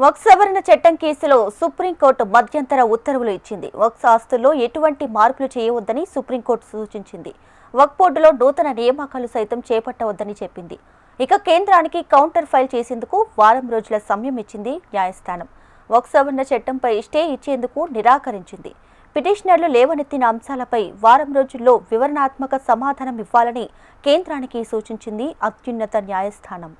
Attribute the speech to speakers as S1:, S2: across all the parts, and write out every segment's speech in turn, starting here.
S1: వక్ఫ్ సవరణ చట్టం కేసులో సుప్రీంకోర్టు మధ్యంతర ఉత్తర్వులు ఇచ్చింది. వక్ఫ్ ఆస్తుల్లో ఎటువంటి మార్పులు చేయవద్దని సుప్రీంకోర్టు సూచించింది. వక్ఫ్ బోర్డులో నూతన నియామకాలు సైతం చేపట్టవద్దని చెప్పింది. ఇక కేంద్రానికి కౌంటర్ ఫైల్ చేసేందుకు వారం రోజుల సమయం ఇచ్చింది న్యాయస్థానం. వక్ఫ్ సవరణ చట్టంపై స్టే ఇచ్చేందుకు నిరాకరించింది. పిటిషనర్లు లేవనెత్తిన అంశాలపై వారం రోజుల్లో వివరణాత్మక సమాధానం ఇవ్వాలని కేంద్రానికి సూచించింది అత్యున్నత న్యాయస్థానం.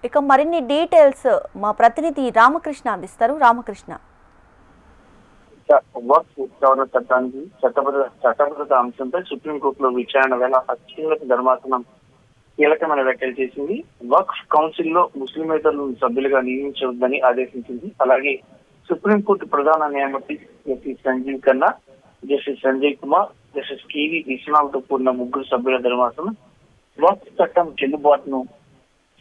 S1: ఇక మరిన్ని డీటెయిల్స్ మా ప్రతినిధి రామకృష్ణ అందిస్తారు. రామకృష్ణ,
S2: వక్ఫ్ సవరణ చట్టానికి చట్టబద్ధత అంశంపై సుప్రీంకోర్టులో విచారణ వేళ అత్యున్నత ధర్మాసనం కీలకమైన వ్యాఖ్యలు చేసింది. వక్ఫ్ కౌన్సిల్ లో ముస్లిమేతరులను సభ్యులుగా నియమించవద్దని ఆదేశించింది. అలాగే సుప్రీంకోర్టు ప్రధాన న్యాయమూర్తి justice Sanjiv Khanna, justice Sanjay Kumar, justice K V విశ్వనాథ్తో కూడిన ముగ్గురు సభ్యుల ధర్మాసనం వక్ఫ్ చట్టం చెల్లుబాటును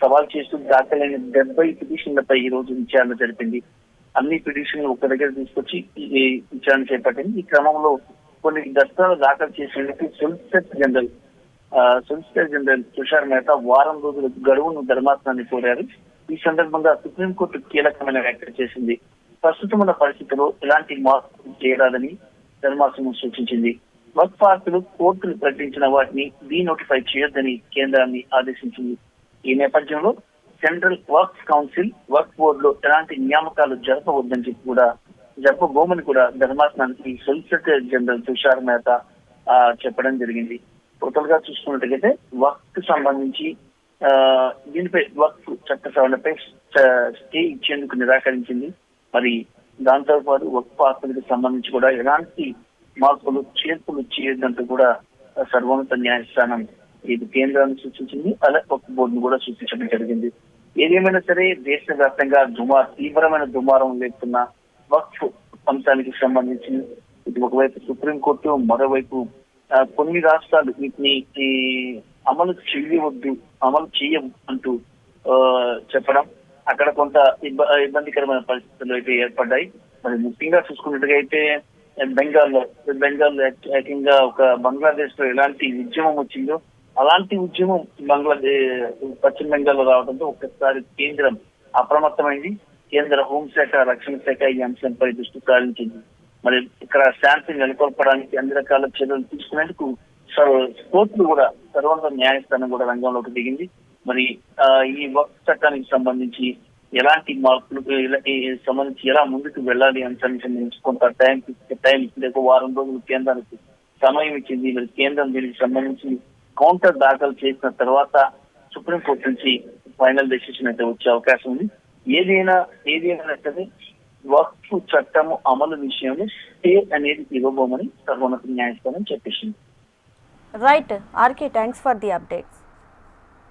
S2: సవాల్ చేస్తూ దాఖలైన 70 పిటిషన్లపై ఈ రోజు విచారణ జరిపింది. అన్ని పిటిషన్లు ఒక దగ్గర తీసుకొచ్చి ఈ విచారణ చేపట్టింది. ఈ క్రమంలో కొన్ని దస్తాలు దాఖలు చేసేందుకు సొలిసిటర్ జనరల్ తుషార్ మెహతా వారం రోజుల గడువును ధర్మాసనాన్ని కోరారు. ఈ సందర్భంగా సుప్రీంకోర్టు కీలకమైన వ్యాఖ్యలు చేసింది. ప్రస్తుతం ఉన్న పరిస్థితుల్లో ఎలాంటి మార్పులు చేయరాదని ధర్మాసనం సూచించింది. వక్ఫ్ ఆస్తులు కోర్టులు ప్రకటించిన వాటిని డీనోటిఫై చేయొద్దని కేంద్రాన్ని ఆదేశించింది. ఈ నేపథ్యంలో సెంట్రల్ వర్క్స్ కౌన్సిల్ వక్ఫ్ బోర్డులో ఎలాంటి నియామకాలు జరపబోమని కూడా ధర్మాసనానికి సొలిసిటర్ జనరల్ తుషార్ మెహతా చెప్పడం జరిగింది. టోటల్ గా చూసుకున్నట్టుగైతే వక్ఫ్ సంబంధించి దీనిపై వక్ఫ్ చట్ట సవరణపై స్టే ఇచ్చేందుకు నిరాకరించింది. మరి దాంతో పాటు వక్ఫ్ ఆస్తులకు సంబంధించి కూడా ఎలాంటి మార్పులు చేర్పులు చేయొద్దంటూ కూడా సర్వోన్నత న్యాయస్థానం ఇది కేంద్రాన్ని సూచించింది. అలాగే వక్ఫ్ బోర్డును కూడా సూచించడం జరిగింది. ఏదేమైనా సరే దేశవ్యాప్తంగా తీవ్రమైన దుమారం లేపుతున్న వక్ఫ్ అంశానికి సంబంధించి ఇది ఒకవైపు సుప్రీంకోర్టు, మరోవైపు కొన్ని రాష్ట్రాలు వీటిని అమలు చేయం అంటూ చెప్పడం, అక్కడ కొంత ఇబ్బందికరమైన పరిస్థితులు అయితే ఏర్పడ్డాయి. మరి ముఖ్యంగా చూసుకున్నట్టుగా అయితే బెంగాల్లో ఏకంగా ఒక బంగ్లాదేశ్ లో ఎలాంటి ఉద్యమం వచ్చిందో అలాంటి ఉద్యమం పశ్చిమ బెంగాల్లో రావడంతో ఒక్కసారి కేంద్రం అప్రమత్తమైంది. కేంద్ర హోంశాఖ, రక్షణ శాఖ ఈ అంశంపై దృష్టి సారించింది. మరి ఇక్కడ శాంతి నెలకొల్పడానికి అన్ని రకాల చర్యలు తీసుకునేందుకు కోర్టులు కూడా సర్వోన్నత న్యాయస్థానం కూడా రంగంలోకి దిగింది. మరి ఈ వక్ఫ్ చట్టానికి సంబంధించి ఎలాంటి మార్పులు సంబంధించి ఎలా ముందుకు వెళ్ళాలి అంశానికి సంబంధించి కొంత టైం లేక వారం రోజులు కేంద్రానికి సమయం ఇచ్చింది. మరి కేంద్రం దీనికి సంబంధించి కౌంటర్ దాఖలు చేసిన తర్వాత సుప్రీంకోర్టు నుంచి ఫైనల్ డెసిషన్ అయితే వచ్చే అవకాశం ఉంది. ఏదైనా సరే వక్ఫ్ చట్టము అమలు విషయంలో స్టే అనేది ఇవ్వబోమని సర్వోన్నత న్యాయస్థానం చెప్పేసింది.
S1: Right RK, thanks for the updates.